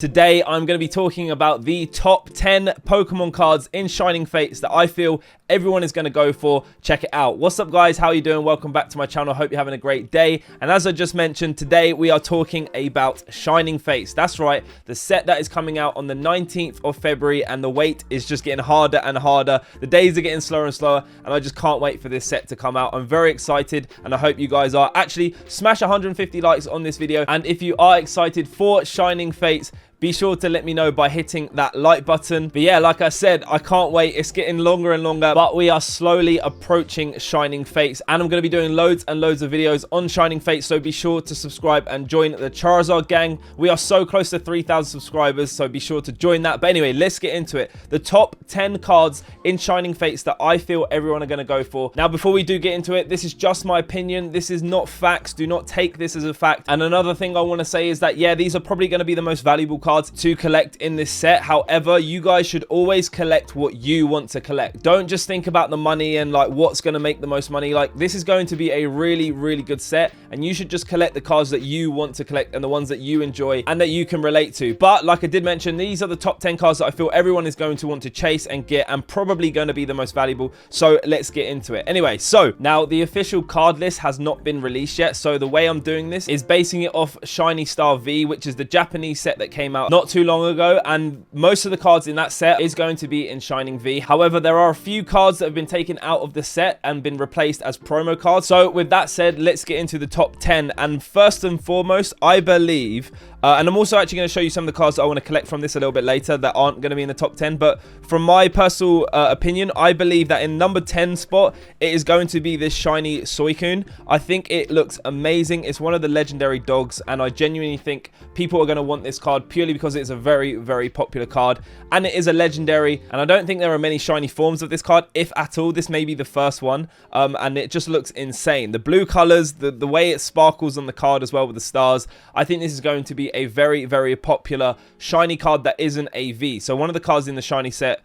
Today, I'm going to be talking about the top 10 Pokemon cards in Shining Fates that I feel everyone is going to go for. Check it out. What's up, guys? How are you doing? Welcome back to my channel. Hope you're having a great day. And as I just mentioned, today we are talking about Shining Fates. That's right, the set that is coming out on the 19th of February, and the wait is just getting harder and harder. The days are getting slower and slower, and I just can't wait for this set to come out. I'm very excited, and I hope you guys are. Actually, smash 150 likes on this video, and if you are excited for Shining Fates, be sure to let me know by hitting that like button. But yeah, like I said, I can't wait. It's getting longer and longer, but we are slowly approaching Shining Fates, and I'm going to be doing loads and loads of videos on Shining Fates, so be sure to subscribe and join the Charizard gang. We are so close to 3,000 subscribers, so be sure to join that. But anyway, let's get into it. The top 10 cards in Shining Fates that I feel everyone are going to go for. Now, before we do get into it, this is just my opinion. This is not facts. Do not take this as a fact. And another thing I want to say is that, yeah, these are probably going to be the most valuable cards to collect in this set. However, you guys should always collect what you want to collect. Don't just think about the money and like what's going to make the most money. Like, this is going to be a really, really good set, and you should just collect the cards that you want to collect and the ones that you enjoy and that you can relate to. But like I did mention, these are the top 10 cards that I feel everyone is going to want to chase and get, and probably going to be the most valuable. So let's get into it. Anyway, so now the official card list has not been released yet. So the way I'm doing this is basing it off Shiny Star V, which is the Japanese set that came out not too long ago, and most of the cards in that set is going to be in Shining V. However, there are a few cards that have been taken out of the set and been replaced as promo cards. So with that said, let's get into the top 10. And first and foremost, I believe and I'm also actually going to show you some of the cards that I want to collect from this a little bit later that aren't going to be in the top 10. But from my personal opinion, I believe that in number 10 spot, it is going to be this shiny Suicune. I think it looks amazing. It's one of the legendary dogs, and I genuinely think people are going to want this card purely because it's a very, very popular card, and it is a legendary. And I don't think there are many shiny forms of this card, if at all. This may be the first one, and it just looks insane. The blue colors, the way it sparkles on the card as well with the stars. I think this is going to be a very, very popular shiny card that isn't a V. So one of the cards in the shiny set,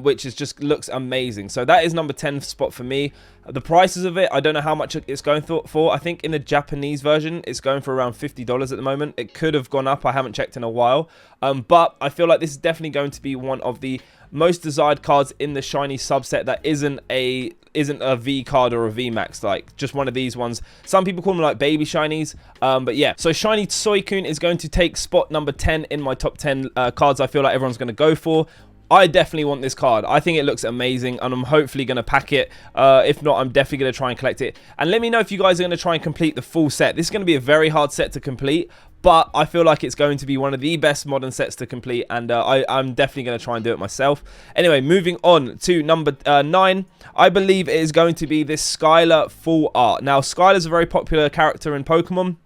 which is just looks amazing. So that is number 10 spot for me. The prices of it, I don't know how much it's going for. I think in the Japanese version, it's going for around $50 at the moment. It could have gone up. I haven't checked in a while. But I feel like this is definitely going to be one of the most desired cards in the shiny subset that isn't a V card or a V Max, like just one of these ones. Some people call them like baby shinies, but yeah. So shiny Suicune is going to take spot number 10 in my top 10 cards I feel like everyone's going to go for. I definitely want this card. I think it looks amazing, and I'm hopefully going to pack it. If not, I'm definitely going to try and collect it. And let me know if you guys are going to try and complete the full set. This is going to be a very hard set to complete, but I feel like it's going to be one of the best modern sets to complete, and I'm definitely going to try and do it myself. Anyway, moving on to number 9. I believe it is going to be this Skylar full art. Now, Skylar's a very popular character in Pokemon.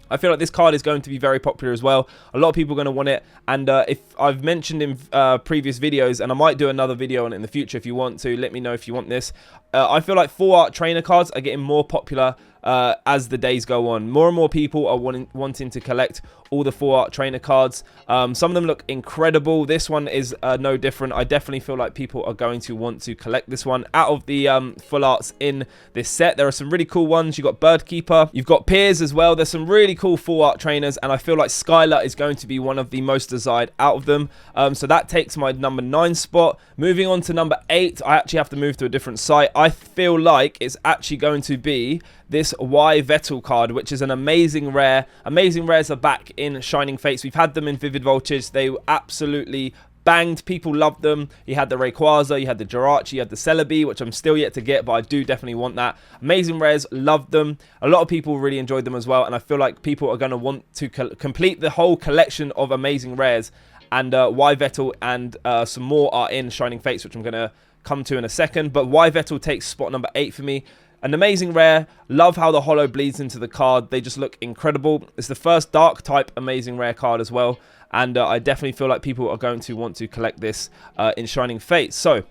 I feel like this card is going to be very popular as well. A lot of people are going to want it. And if I've mentioned in previous videos, and I might do another video on it in the future if you want to, let me know if you want this. I feel like full art trainer cards are getting more popular as the days go on. More and more people are wanting to collect all the full art trainer cards. Some of them look incredible. This one is no different. I definitely feel like people are going to want to collect this one. Out of the full arts in this set, there are some really cool ones. You've got Birdkeeper, you've got Piers as well. There's some really cool full art trainers, and I feel like Skylar is going to be one of the most desired out of them. So that takes my number 9 spot. Moving on to number 8, I actually have to move to a different site. I feel like it's actually going to be this Y Vettel card, which is an amazing rare. Amazing rares are back in Shining Fates. We've had them in Vivid Voltage. They were absolutely banged. People loved them. You had the Rayquaza, you had the Jirachi, you had the Celebi, which I'm still yet to get, but I do definitely want that. Amazing rares, loved them. A lot of people really enjoyed them as well, and I feel like people are going to want to complete the whole collection of amazing rares. And Y Vettel and some more are in Shining Fates, which I'm going to come to in a second. But Y Vettel takes spot number 8 for me. An amazing rare. Love how the holo bleeds into the card. They just look incredible. It's the first dark type amazing rare card as well. And I definitely feel like people are going to want to collect this in Shining Fates. So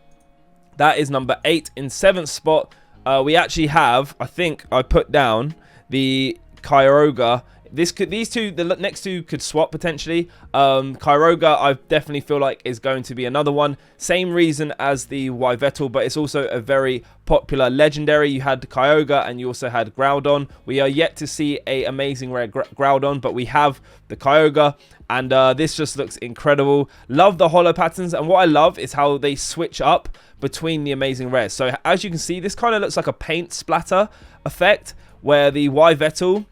that is number 8. In 7th spot, we actually have, I think I put down the Kyogre these two, the next two could swap potentially. Kyogre, I definitely feel like is going to be another one. Same reason as the Yveltal, but it's also a very popular legendary. You had Kyogre and you also had Groudon. We are yet to see a amazing rare Groudon, but we have the Kyogre, and this just looks incredible. Love the holo patterns, and what I love is how they switch up between the amazing rares. So as you can see, this kind of looks like a paint splatter effect, where the Yveltal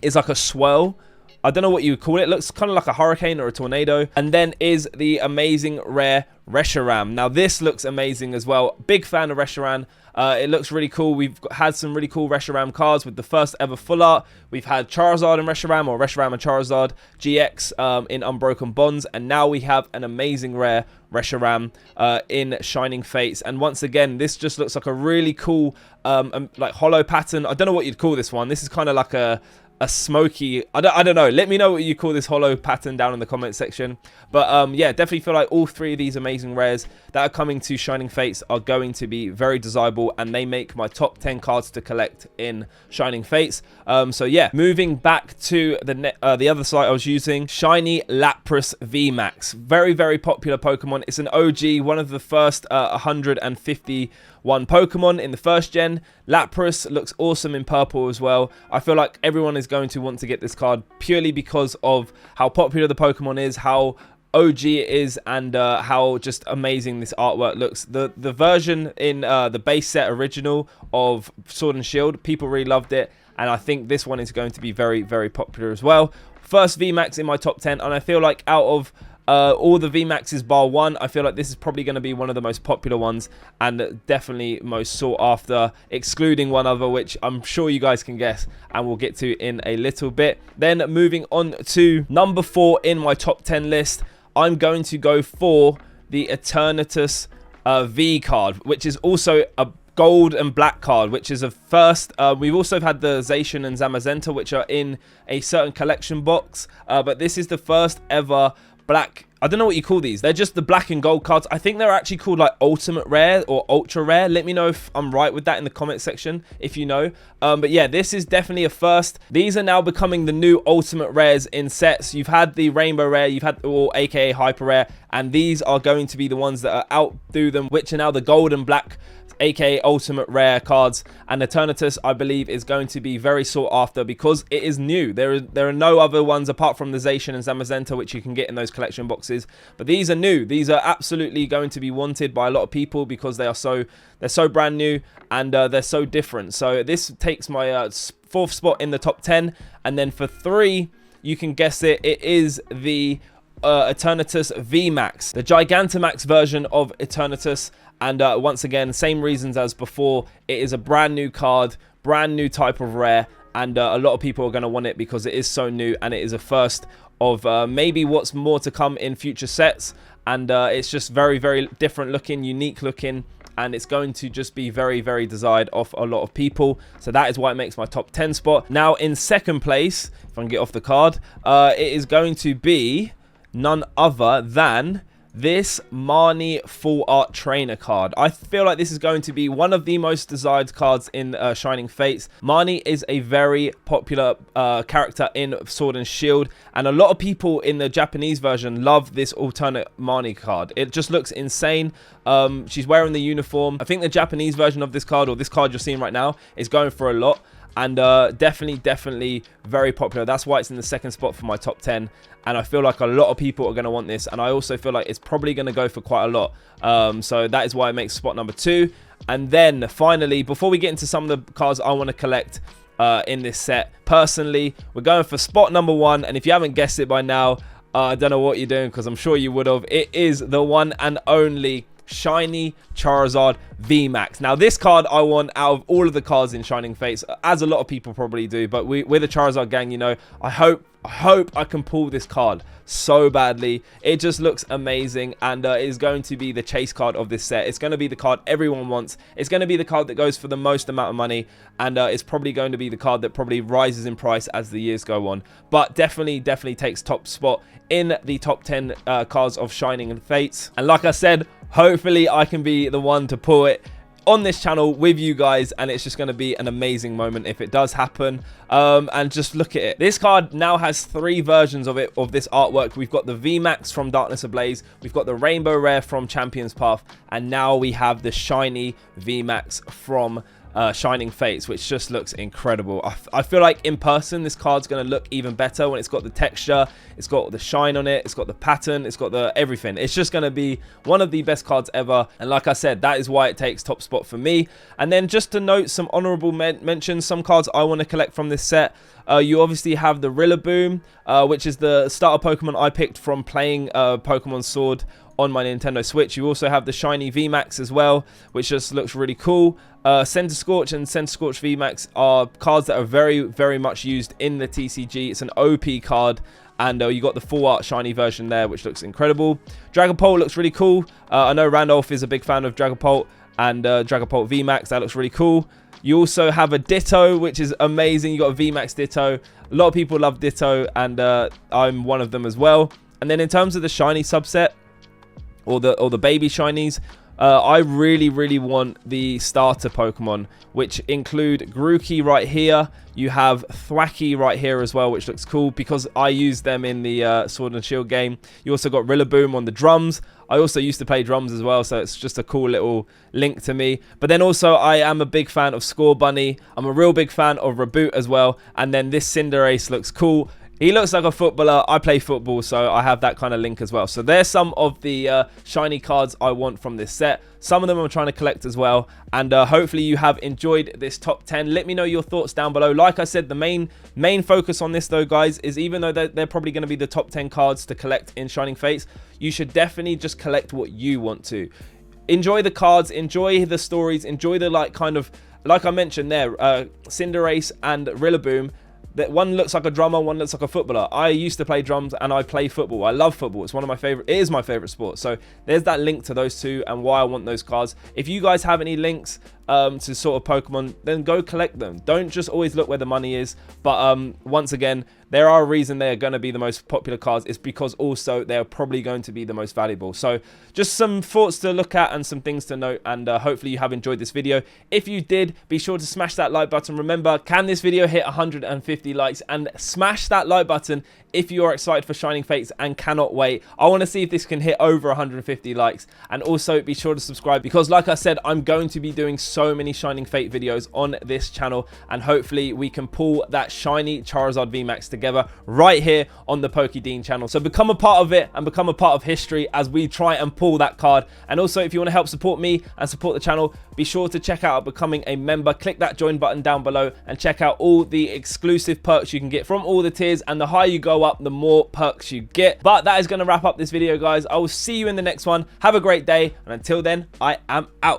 is like a swirl. I don't know what you would call it. It looks kind of like a hurricane or a tornado. And then is the amazing rare Reshiram. Now this looks amazing as well. Big fan of Reshiram. It looks really cool. We've had some really cool Reshiram cards with the first ever full art. We've had Charizard and Reshiram, or Reshiram and Charizard GX in Unbroken Bonds. And now we have an amazing rare Reshiram in Shining Fates. And once again, this just looks like a really cool like holo pattern. I don't know what you'd call this one. This is kind of like a smoky, I don't know. Let me know what you call this holo pattern down in the comment section. But yeah, definitely feel like all three of these amazing rares that are coming to Shining Fates are going to be very desirable, and they make my top 10 cards to collect in Shining Fates. So yeah, moving back to the other site I was using, Shiny Lapras VMAX. Very, very popular Pokemon. It's an OG, one of the first 151 Pokemon in the first gen. Lapras looks awesome in purple as well. I feel like everyone is going to want to get this card purely because of how popular the Pokemon is, how OG it is, and how just amazing this artwork looks. The version in the base set original of Sword and Shield, people really loved it, and I think this one is going to be very, very popular as well. First VMAX in my top 10, and I feel like out of all the VMAXs bar one, I feel like this is probably going to be one of the most popular ones, and definitely most sought after, excluding one other, which I'm sure you guys can guess, and we'll get to in a little bit. Then moving on to number 4 in my top 10 list, I'm going to go for the Eternatus V card, which is also a gold and black card, which is a first. We've also had the Zacian and Zamazenta, which are in a certain collection box, but this is the first ever black, I don't know what you call these. They're just the black and gold cards. I think they're actually called like ultimate rare or ultra rare. Let me know if I'm right with that in the comment section if you know. But yeah, this is definitely a first. These are now becoming the new ultimate rares in sets. You've had the rainbow rare, you've had, or aka hyper rare, and these are going to be the ones that are outdo them, which are now the gold and black, aka ultimate rare cards. And Eternatus, I believe, is going to be very sought after because it is new. There are no other ones apart from the Zacian and Zamazenta which you can get in those collection boxes, but these are new. These are absolutely going to be wanted by a lot of people because they're so brand new, and they're so different. So this takes my 4th spot in the top 10. And then for 3, you can guess it, it is the Eternatus VMAX, the Gigantamax version of Eternatus. And once again, same reasons as before. It is a brand new card, brand new type of rare, and a lot of people are going to want it because it is so new, and it is a first of maybe what's more to come in future sets. And it's just very, very different looking, unique looking, and it's going to just be very, very desired off a lot of people. So that is why it makes my top 10 spot. Now in second place, if I can get off the card, it is going to be none other than this Marnie full art trainer card. I feel like this is going to be one of the most desired cards in Shining Fates. Marnie is a very popular character in Sword and Shield, and a lot of people in the Japanese version love this alternate Marnie card. It just looks insane. She's wearing the uniform. I think the Japanese version of this card, or this card you're seeing right now, is going for a lot, and definitely very popular. That's why it's in the second spot for my top 10, and I feel like a lot of people are going to want this, and I also feel like it's probably going to go for quite a lot. So that is why it makes spot number 2. And then finally, before we get into some of the cards I want to collect in this set, personally, we're going for spot number 1, and if you haven't guessed it by now, I don't know what you're doing, because I'm sure you would have. It is the one and only Shiny Charizard VMAX. Now this card I want out of all of the cards in Shining Fates, as a lot of people probably do, but we're the Charizard gang, you know. I hope I can pull this card so badly. It just looks amazing, and it is going to be the chase card of this set. It's going to be the card everyone wants. It's going to be the card that goes for the most amount of money, and it's probably going to be the card that probably rises in price as the years go on. But definitely takes top spot in the top 10 cards of Shining Fates. And like I said, hopefully I can be the one to pull it on this channel with you guys, and it's just going to be an amazing moment if it does happen. And just look at it. This card now has 3 versions of it, of this artwork. We've got the VMAX from Darkness Ablaze, we've got the Rainbow Rare from Champion's Path, and now we have the shiny VMAX from Shining Fates, which just looks incredible. I feel like in person this card's going to look even better when it's got the texture, it's got the shine on it, it's got the pattern, it's got the everything. It's just going to be one of the best cards ever, and like I said, that is why it takes top spot for me. And then just to note some honorable mentions, some cards I want to collect from this set. You obviously have the Rillaboom, which is the starter Pokemon I picked from playing Pokemon Sword on my Nintendo Switch. You also have the shiny VMAX as well, which just looks really cool. Center Scorch and Center Scorch VMAX are cards that are very much used in the TCG. It's an OP card, and you got the full art shiny version there, which looks incredible. Dragapult looks really cool. I know Randolph is a big fan of Dragapult, and Dragapult VMAX, that looks really cool. You also have a Ditto, which is amazing. You got a VMAX Ditto. A lot of people love Ditto, and I'm one of them as well. And then in terms of the shiny subset, or the baby shinies, I really want the starter Pokemon, which include Grookey right here. You have Thwackey right here as well, which looks cool because I used them in the Sword and Shield game. You also got Rillaboom on the drums. I also used to play drums as well, so it's just a cool little link to me. But then also I am a big fan of Score Bunny. I'm a real big fan of Reboot as well. And then this Cinderace looks cool. He looks like a footballer. I play football, so I have that kind of link as well. So there's some of the shiny cards I want from this set. Some of them I'm trying to collect as well. And hopefully you have enjoyed this top 10. Let me know your thoughts down below. Like I said, the main focus on this though, guys, is even though they're probably going to be the top 10 cards to collect in Shining Fates, you should definitely just collect what you want to. Enjoy the cards, enjoy the stories, enjoy the like I mentioned there, Cinderace and Rillaboom. That one looks like a drummer, one looks like a footballer. I used to play drums and I play football. I love football. It's one of my favorite. It is my favorite sport. So there's that link to those two and why I want those cards. If you guys have any links to sort of Pokemon, then go collect them. Don't just always look where the money is. But once again, there are a reason they're going to be the most popular cards. It's because also they're probably going to be the most valuable. So just some thoughts to look at and some things to note. And hopefully you have enjoyed this video. If you did, be sure to smash that like button. Remember, can this video hit 150 likes? And smash that like button if you are excited for Shining Fates and cannot wait. I want to see if this can hit over 150 likes. And also be sure to subscribe because like I said, I'm going to be doing so many Shining Fate videos on this channel, and hopefully we can pull that shiny Charizard VMAX together right here on the PokeDean channel. So become a part of it and become a part of history as we try and pull that card. And also if you want to help support me and support the channel, be sure to check out becoming a member. Click that join button down below and check out all the exclusive perks you can get from all the tiers, and the higher you go up, the more perks you get. But that is going to wrap up this video, guys. I will see you in the next one. Have a great day, and until then, I am out.